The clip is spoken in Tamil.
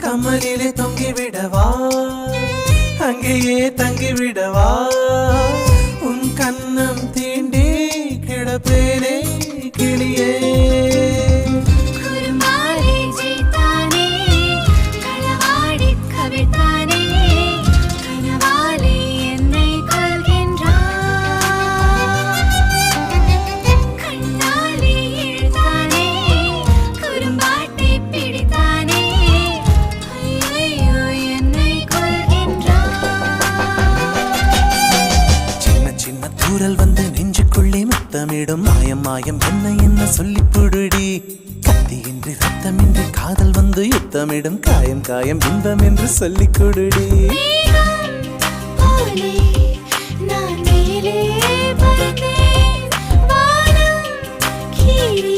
கம்மலிலே தொங்கிவிடவா அங்கேயே தங்கிவிடவா உன் கண்ணம் தீண்டி கிடப்பேனே கிளியே தூரல் வந்து நெஞ்சுக்குள்ளே முத்தமிடும் மாயம் மாயம் என்ன என்ன சொல்லி புடுடி கத்தியின்றி ரத்தமின்றி காதல் வந்து யுத்தமிடும் காயம் காயம் இன்பம் என்று சொல்லி கொடுடி நான் மேலே பறந்தேன் வானம் கீழே